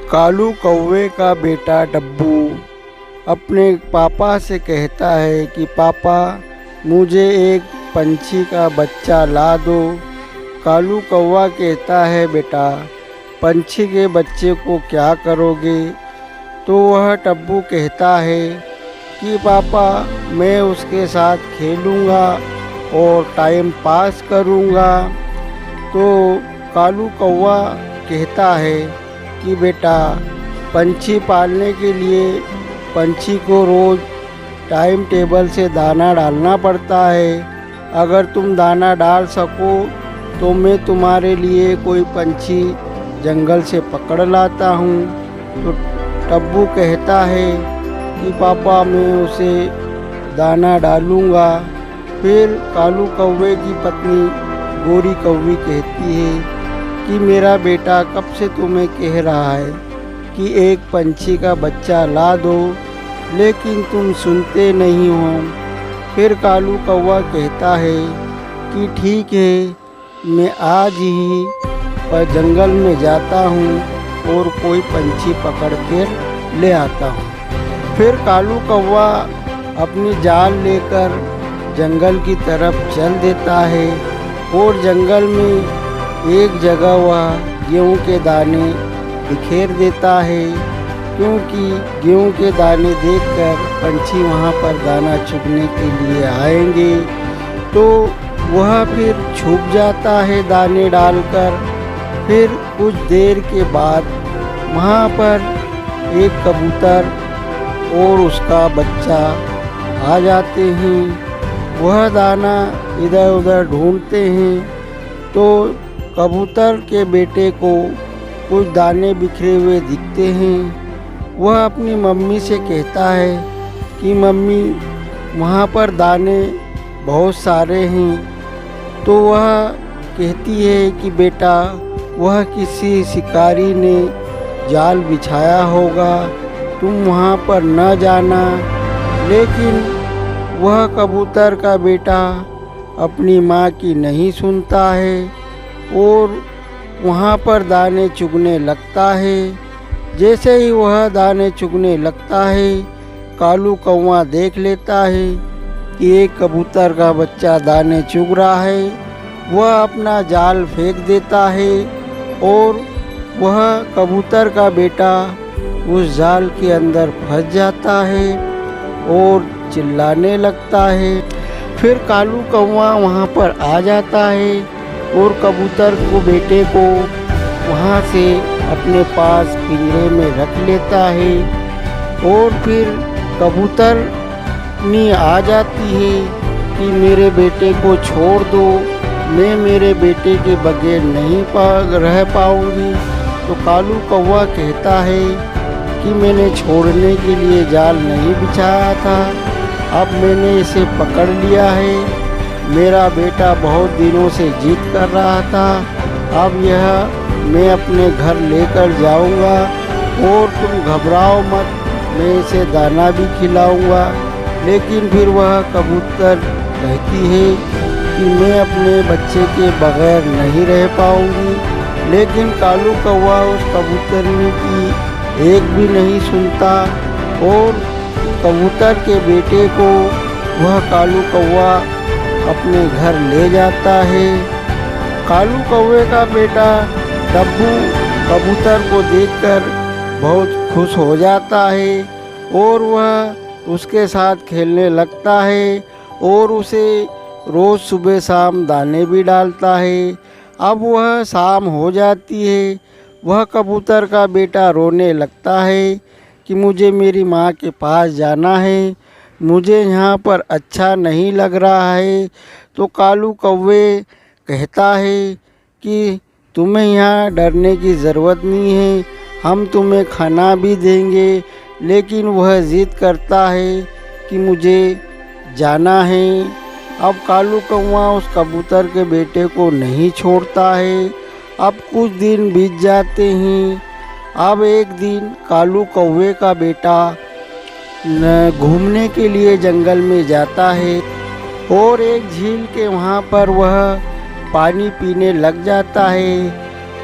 कालू कौवे का बेटा डब्बू अपने पापा से कहता है कि पापा मुझे एक पंछी का बच्चा ला दो। कालू कौवा कहता है बेटा पंछी के बच्चे को क्या करोगे? तो वह डब्बू कहता है कि पापा मैं उसके साथ खेलूँगा और टाइम पास करूँगा। तो कालू कौवा कहता है कि बेटा पंछी पालने के लिए पंछी को रोज़ टाइम टेबल से दाना डालना पड़ता है। अगर तुम दाना डाल सको तो मैं तुम्हारे लिए कोई पंछी जंगल से पकड़ लाता हूँ। तो डब्बू कहता है कि पापा मैं उसे दाना डालूँगा। फिर कालू कौवे की पत्नी गोरी कौवी कहती है कि मेरा बेटा कब से तुम्हें कह रहा है कि एक पंछी का बच्चा ला दो, लेकिन तुम सुनते नहीं हो। फिर कालू कौवा कहता है कि ठीक है मैं आज ही पर जंगल में जाता हूँ और कोई पंछी पकड़ कर ले आता हूँ। फिर कालू कौवा अपनी जाल लेकर जंगल की तरफ चल देता है और जंगल में एक जगह वह गेहूं के दाने बिखेर देता है, क्योंकि गेहूं के दाने देखकर पंछी वहां पर दाना चुगने के लिए आएंगे। तो वह फिर छुप जाता है दाने डालकर। फिर कुछ देर के बाद वहां पर एक कबूतर और उसका बच्चा आ जाते हैं। वह दाना इधर उधर ढूंढते हैं तो कबूतर के बेटे को कुछ दाने बिखरे हुए दिखते हैं। वह अपनी मम्मी से कहता है कि मम्मी वहाँ पर दाने बहुत सारे हैं। तो वह कहती है कि बेटा वह किसी शिकारी ने जाल बिछाया होगा, तुम वहाँ पर न जाना। लेकिन वह कबूतर का बेटा अपनी माँ की नहीं सुनता है और वहाँ पर दाने चुगने लगता है। जैसे ही वह दाने चुगने लगता है कालू कौवा देख लेता है कि एक कबूतर का बच्चा दाने चुग रहा है। वह अपना जाल फेंक देता है और वह कबूतर का बेटा उस जाल के अंदर फंस जाता है और चिल्लाने लगता है। फिर कालू कौवा वहाँ पर आ जाता है और कबूतर को बेटे को वहाँ से अपने पास पिंजरे में रख लेता है। और फिर कबूतरनी आ जाती है कि मेरे बेटे को छोड़ दो, मैं मेरे बेटे के बगैर नहीं रह पाऊँगी। तो कालू कौवा कहता है कि मैंने छोड़ने के लिए जाल नहीं बिछाया था, अब मैंने इसे पकड़ लिया है। मेरा बेटा बहुत दिनों से जिद कर रहा था, अब यह मैं अपने घर लेकर जाऊंगा और तुम घबराओ मत, मैं इसे दाना भी खिलाऊंगा। लेकिन फिर वह कबूतर कहती है कि मैं अपने बच्चे के बगैर नहीं रह पाऊंगी। लेकिन कालू कौवा उस कबूतरनी की एक भी नहीं सुनता और कबूतर के बेटे को वह कालू कौवा अपने घर ले जाता है। कालू कौवे का बेटा डब्बू कबूतर को देखकर बहुत खुश हो जाता है और वह उसके साथ खेलने लगता है और उसे रोज़ सुबह शाम दाने भी डालता है। अब वह शाम हो जाती है, वह कबूतर का बेटा रोने लगता है कि मुझे मेरी माँ के पास जाना है, मुझे यहाँ पर अच्छा नहीं लग रहा है। तो कालू कौवे कहता है कि तुम्हें यहाँ डरने की ज़रूरत नहीं है, हम तुम्हें खाना भी देंगे। लेकिन वह ज़िद करता है कि मुझे जाना है। अब कालू कौवा उस कबूतर के बेटे को नहीं छोड़ता है। अब कुछ दिन बीत जाते हैं। अब एक दिन कालू कौवे का बेटा घूमने के लिए जंगल में जाता है और एक झील के वहाँ पर वह पानी पीने लग जाता है।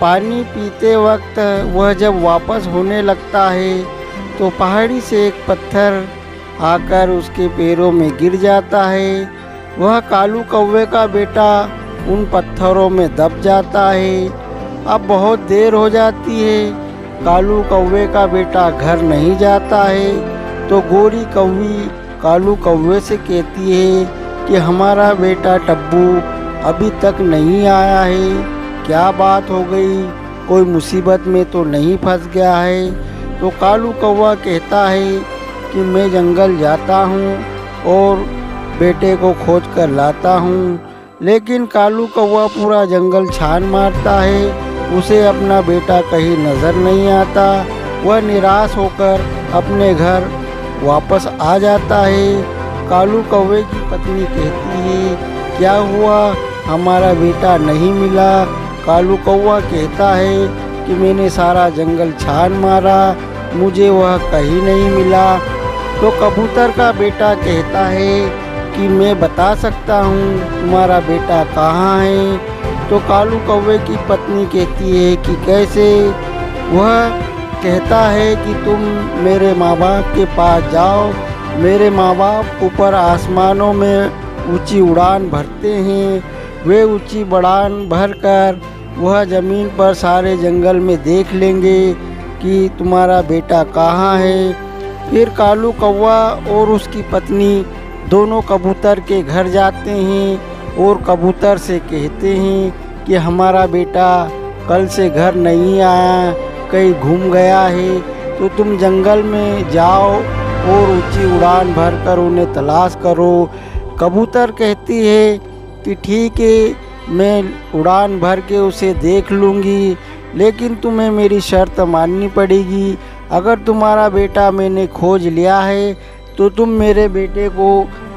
पानी पीते वक्त वह जब वापस होने लगता है तो पहाड़ी से एक पत्थर आकर उसके पैरों में गिर जाता है। वह कालू कौवे का बेटा उन पत्थरों में दब जाता है। अब बहुत देर हो जाती है, कालू कौवे का बेटा घर नहीं जाता है। तो गोरी कौवी कालू कौवे से कहती है कि हमारा बेटा टब्बू अभी तक नहीं आया है, क्या बात हो गई, कोई मुसीबत में तो नहीं फंस गया है। तो कालू कौवा कहता है कि मैं जंगल जाता हूँ और बेटे को खोज कर लाता हूँ। लेकिन कालू कौवा पूरा जंगल छान मारता है, उसे अपना बेटा कहीं नज़र नहीं आता। वह निराश होकर अपने घर वापस आ जाता है। कालू कौवे की पत्नी कहती है, क्या हुआ, हमारा बेटा नहीं मिला। कालू कौवा कहता है कि मैंने सारा जंगल छान मारा, मुझे वह कहीं नहीं मिला। तो कबूतर का बेटा कहता है कि मैं बता सकता हूँ तुम्हारा बेटा कहाँ है। तो कालू कौवे की पत्नी कहती है कि कैसे। वह कहता है कि तुम मेरे माँ बाप के पास जाओ, मेरे माँ बाप ऊपर आसमानों में ऊंची उड़ान भरते हैं। वे ऊंची उड़ान भरकर वह ज़मीन पर सारे जंगल में देख लेंगे कि तुम्हारा बेटा कहाँ है। फिर कालू कौवा और उसकी पत्नी दोनों कबूतर के घर जाते हैं और कबूतर से कहते हैं कि हमारा बेटा कल से घर नहीं आया, कहीं घूम गया है, तो तुम जंगल में जाओ और ऊंची उड़ान भरकर उन्हें तलाश करो। कबूतर कहती है कि ठीक है, मैं उड़ान भर के उसे देख लूँगी, लेकिन तुम्हें मेरी शर्त माननी पड़ेगी। अगर तुम्हारा बेटा मैंने खोज लिया है तो तुम मेरे बेटे को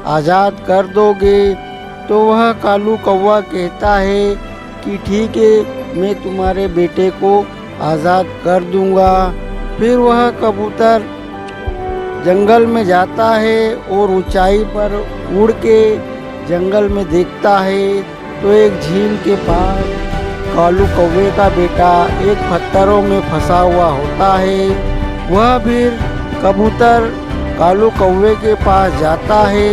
आज़ाद कर दोगे। तो वह कालू कौवा कहता है कि ठीक है, मैं तुम्हारे बेटे को आज़ाद कर दूंगा। फिर वह कबूतर जंगल में जाता है और ऊंचाई पर उड़ के जंगल में देखता है तो एक झील के पास कालू कौवे का बेटा एक पत्थरों में फंसा हुआ होता है। वह फिर कबूतर कालू कौवे के पास जाता है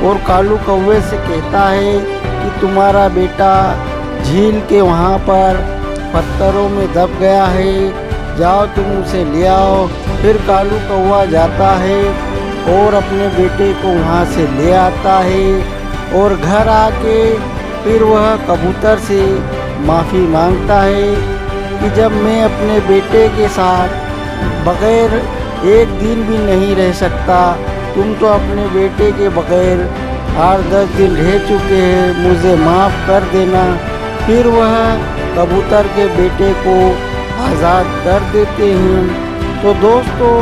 और कालू कौवे से कहता है कि तुम्हारा बेटा झील के वहाँ पर पत्थरों में दब गया है, जाओ तुम उसे ले आओ। फिर कालू कौवा जाता है और अपने बेटे को वहाँ से ले आता है और घर आके फिर वह कबूतर से माफ़ी मांगता है कि जब मैं अपने बेटे के साथ बग़ैर एक दिन भी नहीं रह सकता, तुम तो अपने बेटे के बग़ैर 8-10 दिन रह चुके हैं, मुझे माफ़ कर देना। फिर वह कबूतर के बेटे को आज़ाद कर देते हैं। तो दोस्तों,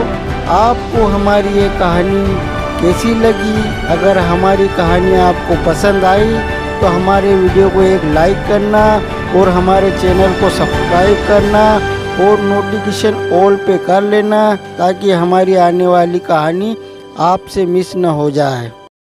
आपको हमारी ये कहानी कैसी लगी? अगर हमारी कहानी आपको पसंद आई तो हमारे वीडियो को एक लाइक करना और हमारे चैनल को सब्सक्राइब करना और नोटिफिकेशन ऑल पे कर लेना ताकि हमारी आने वाली कहानी आपसे मिस न हो जाए।